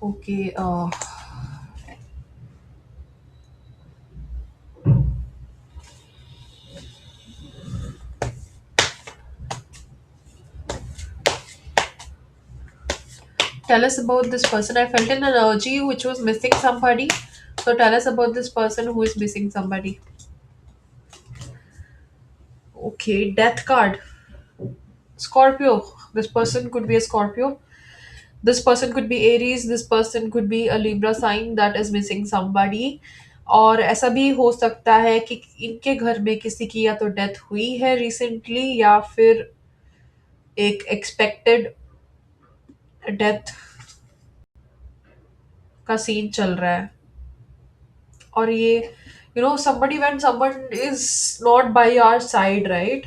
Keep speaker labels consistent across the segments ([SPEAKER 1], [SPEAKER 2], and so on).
[SPEAKER 1] Okay, tell us about this person. I felt an energy which was missing somebody. So tell us about this person who is missing somebody. Okay, death card. Scorpio. This person could be a Scorpio. This person could be Aries. This person could be a Libra sign that is missing somebody. और ऐसा भी हो सकता है कि इनके घर में किसी की या तो डेथ हुई है रिसेंटली या फिर एक एक्सपेक्टेड डेथ का सीन चल रहा है. और ये somebody when someone is not by our side, right,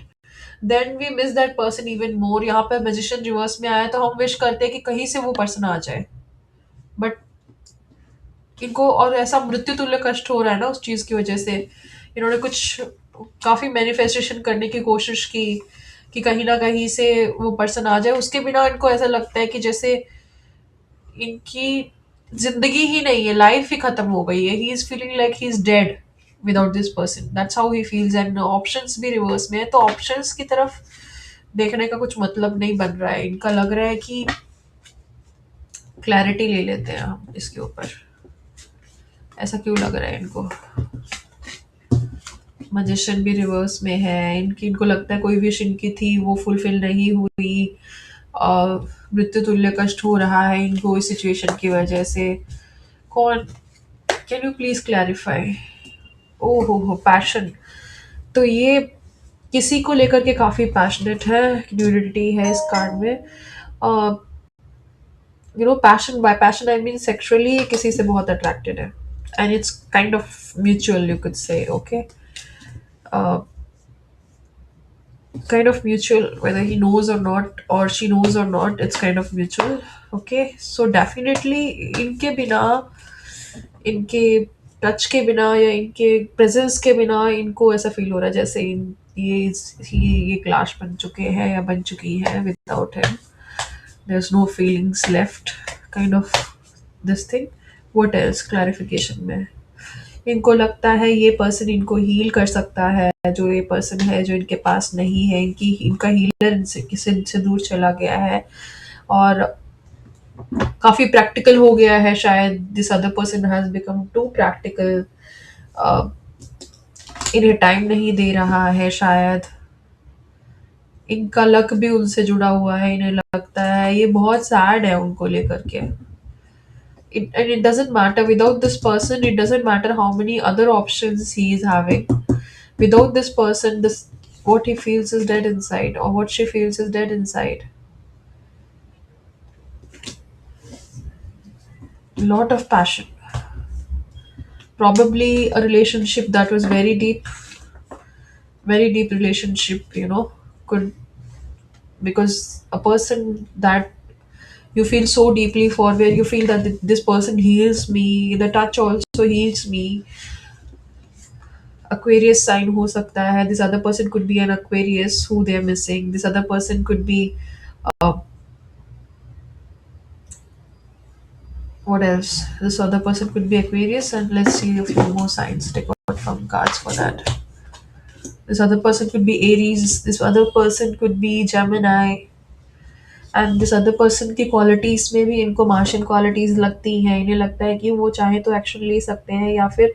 [SPEAKER 1] then we miss that person even more. यहाँ पे मैजिशियन रिवर्स में आया तो हम विश करते हैं कि कहीं से वो पर्सन आ जाए. बट इनको और ऐसा मृत्यु तुल्य कष्ट हो रहा है ना उस चीज की वजह से. इन्होंने कुछ काफी मैनिफेस्टेशन करने की कोशिश की कि कहीं ना कहीं से वो पर्सन आ जाए. उसके बिना इनको ऐसा लगता है कि जैसे इनकी जिंदगी ही नहीं है, लाइफ ही खत्म हो गई है. He is feeling like he is dead without this person. That's how he feels. And options भी रिवर्स में है तो ऑप्शंस की तरफ देखने का कुछ मतलब नहीं बन रहा है. इनका लग रहा है कि क्लैरिटी ले लेते हैं हम इसके ऊपर. ऐसा क्यों लग रहा है इनको. मजिशियन भी रिवर्स में है. इनको लगता है कोई विश इनकी थी वो फुलफिल नहीं हुई. मृत्यु तुल्य कष्ट हो रहा है इनको इस सिचुएशन की वजह से. कौन. Can you please clarify. ओ हो पैशन. तो ये किसी को लेकर के काफी पैशनेट है. न्यूडिटी है इस कार्ड में. Passion. Bye passion I mean sexually किसी से बहुत अट्रैक्टेड है. And it's kind of mutual you could say. Okay. Kind of mutual, whether he knows or not or she knows or not, it's kind of mutual. Okay, so definitely इनके बिना, इनके touch के बिना या इनके presence के बिना इनको ऐसा फील हो रहा है जैसे ये क्लाश बन चुके हैं या बन चुकी है. Without him there's no feelings left, kind of this thing. What else clarification में. इनको लगता है ये पर्सन इनको हील कर सकता है. जो ये पर्सन है जो इनके पास नहीं है, इनका हीलर इनसे दूर चला गया है और काफी प्रैक्टिकल हो गया है शायद. This other person has become too practical. इन्हें टाइम नहीं दे रहा है शायद. इनका लक भी उनसे जुड़ा हुआ है. इन्हें लगता है ये बहुत सैड है उनको लेकर के. And it doesn't matter without this person. It doesn't matter how many other options he is having. Without this person, this what he feels is dead inside, or what she feels is dead inside. Lot of passion. Probably a relationship that was very deep relationship. Could, because a person that you feel so deeply for, where you feel that this person heals me, the touch also heals me. Aquarius sign हो सकता है. This other person could be an Aquarius who they are missing. This other person could be uh, what else? This other person could be Aquarius, and let's see a few more signs. Take out from cards for that. This other person could be Aries. This other person could be Gemini. And this other person की qualities में भी इनको Martian qualities लगती हैं. इन्हें लगता है कि वो चाहे तो एक्शन ले सकते हैं या फिर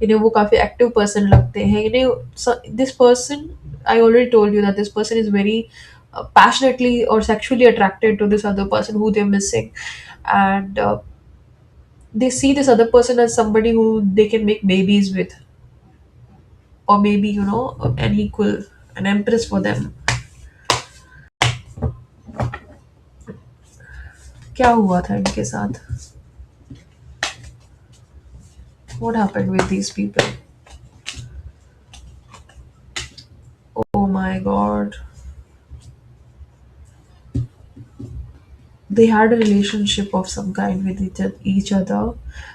[SPEAKER 1] इन्हें वो काफी एक्टिव पर्सन लगते हैं. इन्हें this person, I already told you that this person is very passionately or sexually attracted to this other person who they're missing. And they see this other person as somebody who they can make babies with, or maybe an equal, an empress for them. क्या हुआ था इनके साथ. What happened with these people? Oh my god. They had a relationship of some kind with each other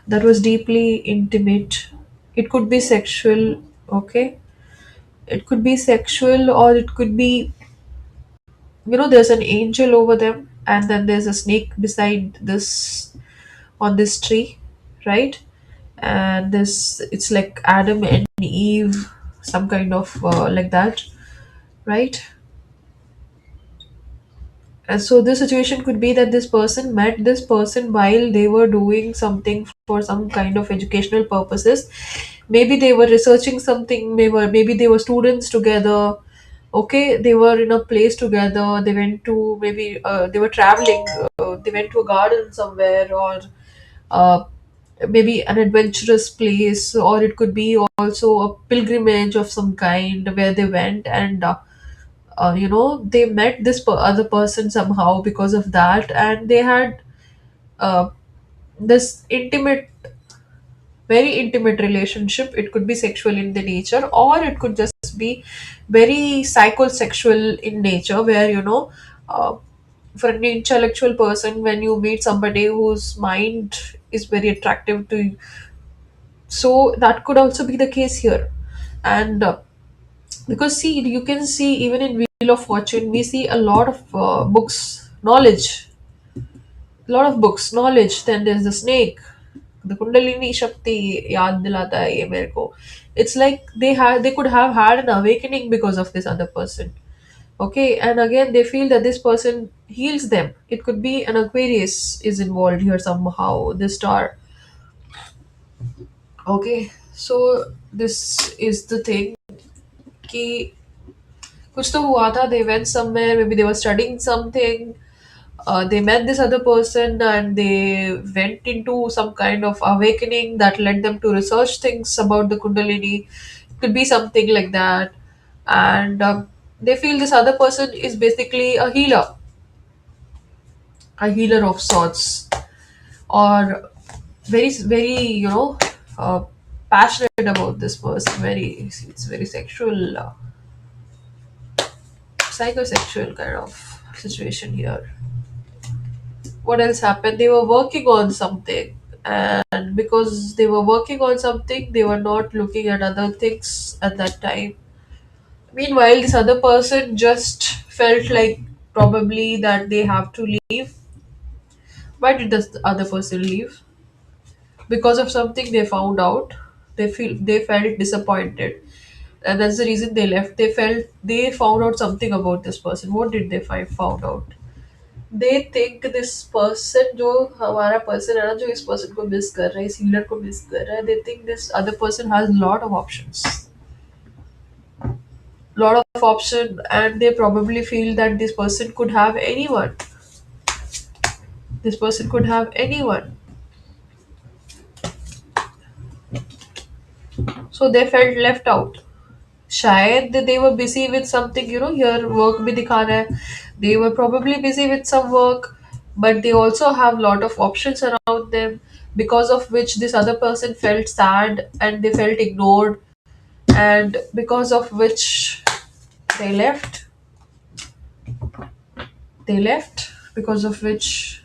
[SPEAKER 1] that was deeply intimate. It could be sexual, okay? It could be sexual, or it could be, there's an angel over them, and then there's a snake beside this on this tree, right? And this, it's like Adam and Eve, some kind of like that, right? And so the situation could be that this person met this person while they were doing something for some kind of educational purposes. Maybe they were researching something, maybe they were students together. Okay, they were in a place together. They went to, maybe they were traveling. They went to a garden somewhere, or uh, maybe an adventurous place, or it could be also a pilgrimage of some kind where they went, and they met this other person somehow because of that, and they had uh, this intimate, very intimate relationship. It could be sexual in the nature, or it could just be very psychosexual in nature, where uh, for an intellectual person, when you meet somebody whose mind is very attractive to you, so that could also be the case here. And because see, you can see even in Wheel of Fortune, we see a lot of books, knowledge, a lot of books, knowledge. Then there's the snake, the Kundalini Shakti yaad dilata hai ye mere ko. It's like they could have had an awakening because of this other person. Okay, and again they feel that this person heals them. It could be an Aquarius is involved here somehow, the star. Okay, so this is the thing कि कुछ तो हुआ था. They went somewhere, maybe they were studying something. They met this other person and they went into some kind of awakening that led them to research things about the Kundalini. It could be something like that. And they feel this other person is basically a healer of sorts, or very, very, passionate about this person. Very, it's very sexual, psychosexual kind of situation here. What else happened? They were working on something, and because they were working on something, they were not looking at other things at that time. Meanwhile, this other person just felt like probably that they have to leave. Why did this other person leave? Because of something they found out. They felt disappointed, and that's the reason they left. They found out something about this person. What did they found out? They think this person, जो हमारा person है ना, जो इस person को miss कर रहा है, इस हीलर को मिस कर रहा है, they think this other person has lot of options, lot of option, and they probably feel that this person could have anyone. So they felt left out. शायद they were busy with something, here work भी दिखा रहा है. They were probably busy with some work, but they also have lot of options around them, because of which this other person felt sad and they felt ignored, and because of which they left. They left because of which.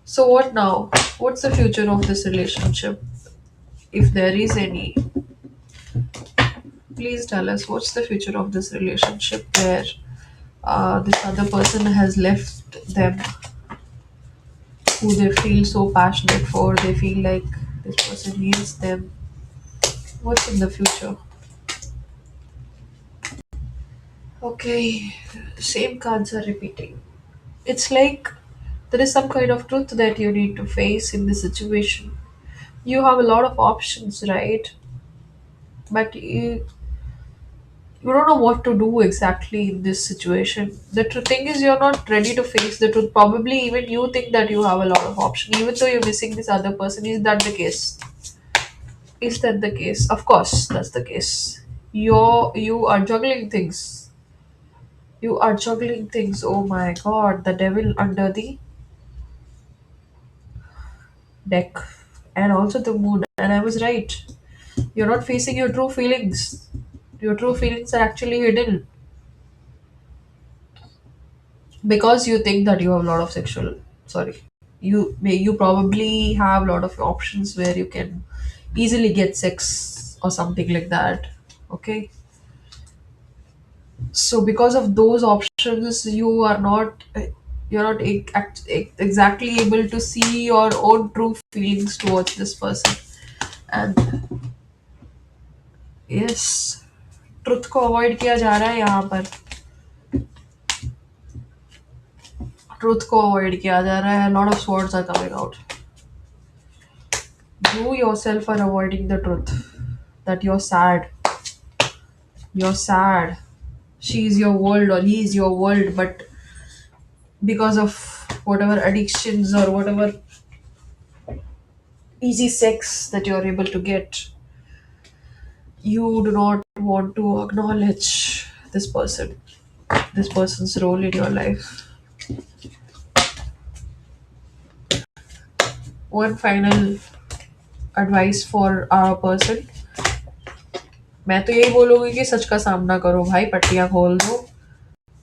[SPEAKER 1] So what now? What's the future of this relationship, if there is any? Please tell us what's the future of this relationship where this other person has left them, who they feel so passionate for. They feel like this person needs them. What's in the future? Okay, same cards are repeating. It's like there is some kind of truth that you need to face in this situation. You have a lot of options, right? But you don't know what to do exactly in this situation. The thing is, you're not ready to face the truth. Probably even you think that you have a lot of options, even though you're missing this other person. Is that the case? Is that the case? Of course, that's the case. You are juggling things. You are juggling things. Oh my god, the devil under the deck. And also the moon. And I was right. You're not facing your true feelings. Your true feelings are actually hidden because you think that you have a lot of sexual, sorry, you probably have a lot of options where you can easily get sex or something like that. Okay, so because of those options, you are not you're not exactly able to see your own true feelings towards this person. And yes, truth को avoid किया जा रहा है यहाँ पर। Truth को avoid किया जा रहा है, lot of swords are coming out. You yourself are avoiding the truth that you're sad, she is your world or he is your world, but because of whatever addictions or whatever easy sex that you're able to get, you do not want to acknowledge this person, this person's role in your life. One final advice for our person, मैं तो यही बोलूँगी कि सच का सामना करो भाई, पट्टियाँ खोल दो।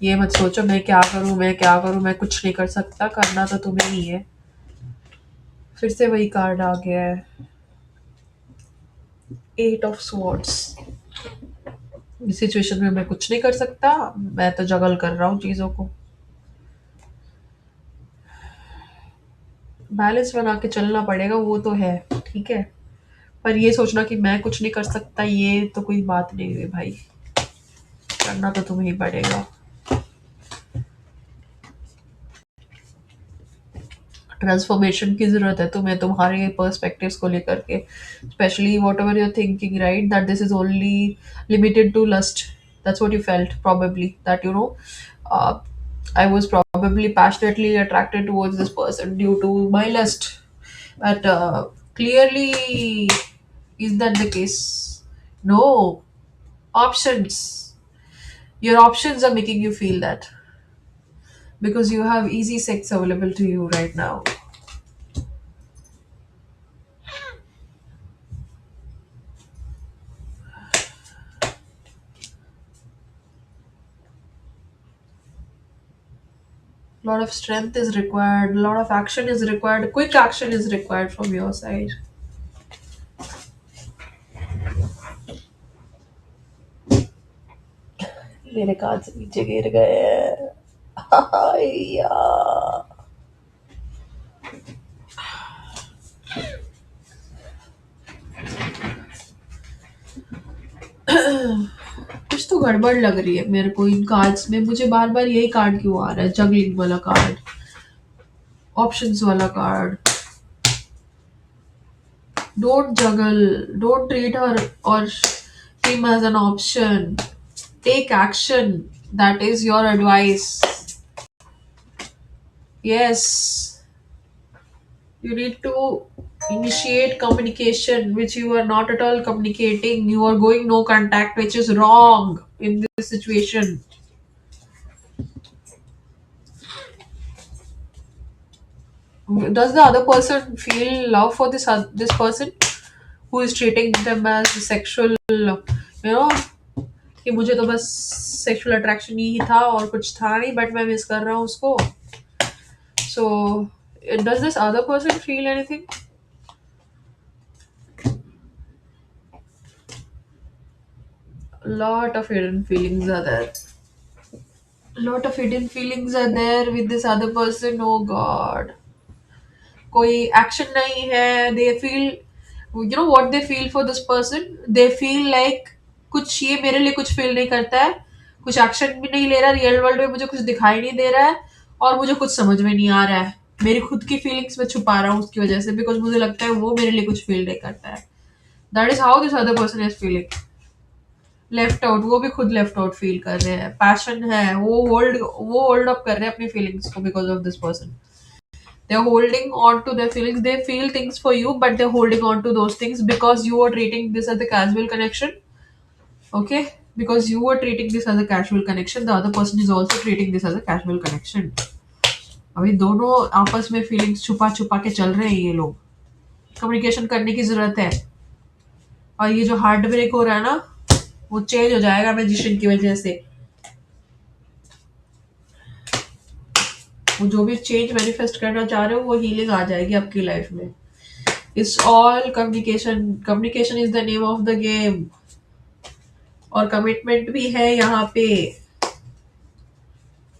[SPEAKER 1] ये मत सोचो मैं क्या करूँ, मैं क्या करूँ, मैं कुछ नहीं कर सकता, करना तो तुम्हें ही है। फिर से वही कार्ड आ गया है, 8 ऑफ स्वॉर्ड्स। इस सिचुएशन में मैं कुछ नहीं कर सकता, मैं तो जगल कर रहा हूँ चीज़ों को। बैलेंस बना के चलना पड़ेगा, वो तो है, ठीक है। पर ये सोचना कि मैं कुछ नहीं कर सकता, ये तो कोई बात नहीं हुई भाई, करना तो तुम्हें ही पड़ेगा। ट्रांसफॉर्मेशन की ज़रूरत है तुम्हें, तुम्हारे पर्सपेक्टिव्स को लेकर के, specially whatever you're thinking, right, that this is only limited to lust. That's what you felt probably, that I was probably passionately attracted towards this person due to my lust, but clearly, is that the case? No. Options, your options are making you feel that because you have easy sex available to you right now. A lot of strength is required, a lot of action is required, quick action is required from your side. मेरे कान से नीचे गिर गए। यार, कुछ तो गड़बड़ लग रही है मेरे को इन कार्ड्स में। मुझे बार बार यही कार्ड क्यों आ रहा है, जगलिंग वाला कार्ड, ऑप्शंस वाला card. Don't juggle, don't treat her और him as an option, take action, that is your advice. Yes, you need to initiate communication, which you are not at all communicating. You are going no contact, which is wrong in this situation. Does the other person feel love for this person who is treating them as sexual? कि मुझे तो बस sexual attraction ही था और कुछ था नहीं, but मैं मिस कर रहा हूँ उसको। So does this other person feel anything? Lot of hidden feelings are there. Lot of hidden feelings are there with this other person. Oh God. कोई एक्शन नहीं है। They feel, you know what they feel for this person? They feel like कुछ ये मेरे लिए कुछ feel नहीं करता है, कुछ एक्शन भी नहीं ले रहा, रियल वर्ल्ड में मुझे कुछ दिखाई नहीं दे रहा है और मुझे कुछ समझ में नहीं आ रहा है। मेरी खुद की फीलिंग्स में छुपा रहा हूँ उसकी वजह से, बिकॉज मुझे लगता है वो मेरे लिए कुछ फील नहीं करता है। That is how this other person is feeling. Left out, वो भी खुद लेफ्ट आउट फील कर रहे हैं। पैशन है, वो होल्ड अप कर रहे हैं अपनी फीलिंग्स को because of this person. They are holding on to their feelings, they feel things for you, but they are holding on to those things because you are treating this as a casual connection. Okay, because you are treating this as a casual connection, the other person is also treating this as a casual connection. अभी दोनों आपस में feelings छुपा छुपा के चल रहे हैं ये लोग। कम्युनिकेशन करने की जरूरत है, और ये जो हार्ट ब्रेक हो रहा है ना, वो चेंज हो जाएगा मैजिशियन की वजह से। वो जो भी चेंज मैनिफेस्ट करना चाह रहे हो, वो हीलिंग आ जाएगी आपकी लाइफ में। It's all communication, communication is the name of the game. और कमिटमेंट भी है यहाँ पे,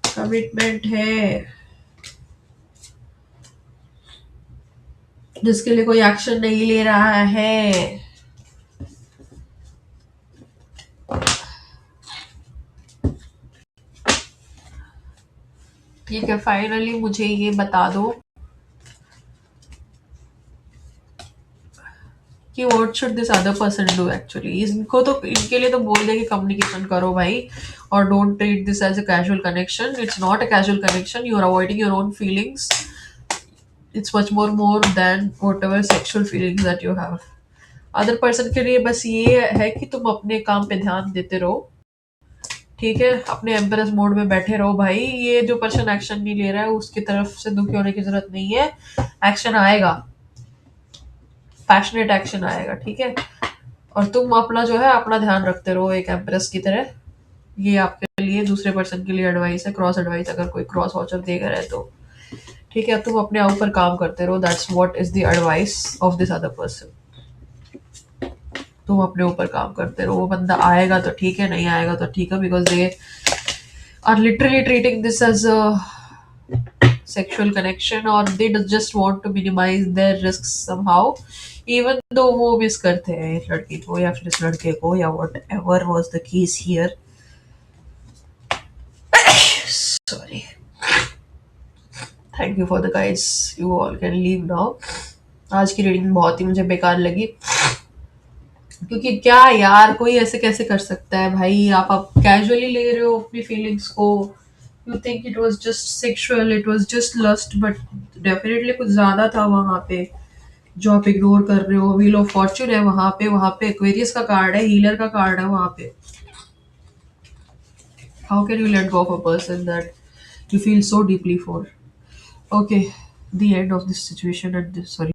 [SPEAKER 1] कमिटमेंट है। जिसके लिए कोई एक्शन नहीं ले रहा है। ठीक है, फाइनली मुझे ये बता दो कि what should this other person do actually. इनको तो, इनके लिए तो बोल दे कि कम्युनिकेशन करो भाई, और don't treat this as a casual connection. It's not a casual connection, you are avoiding your own feelings. It's much more than whatever sexual feelings that you have. Other person के लिए बस ये है कि तुम अपने काम पे ध्यान देते रहो, ठीक है, अपने एम्प्रेस मोड में बैठे रहो भाई। ये जो पर्सन एक्शन नहीं ले रहा है उसकी तरफ से दुखी होने की जरूरत नहीं है। एक्शन आएगा, पैशनेट एक्शन आएगा, ठीक है। और तुम अपना जो है अपना ध्यान रखते रहो एक एम्प्रेस की तरह। ये आपके लिए, दूसरे पर्सन के लिए एडवाइस है, क्रॉस एडवाइस, अगर कोई क्रॉस वॉचर देगा रहे तो। ठीक है, तुम अपने ऊपर काम करते रहो, that's what is the advice of this other person. तुम अपने ऊपर काम करते रहो, वो बंदा आएगा तो ठीक है, नहीं आएगा तो ठीक है, because they are literally treating this as a sexual connection, or they just want to minimize their risks somehow, even though वो मिस करते हैं इस लड़की को या फिर इस लड़के को, या whatever was the case here. Sorry. Thank you for the guys, you all can leave now. आज की रीडिंग बहुत ही मुझे बेकार लगी, क्योंकि क्या यार, कोई ऐसे कैसे कर सकता है भाई। आप कैजुअली ले रहे हो अपनी फीलिंग्स को। You think it was just sexual, it was just lust, but definitely कुछ ज्यादा था वहां पे जो आप इग्नोर कर रहे हो। व्हील ऑफ फॉर्च्यून है वहां पे एक्वेरियस का कार्ड है, हीलर का कार्ड है वहां पे। How can you let go of a person that you feel so deeply for? Okay, the end of this situation and this, sorry.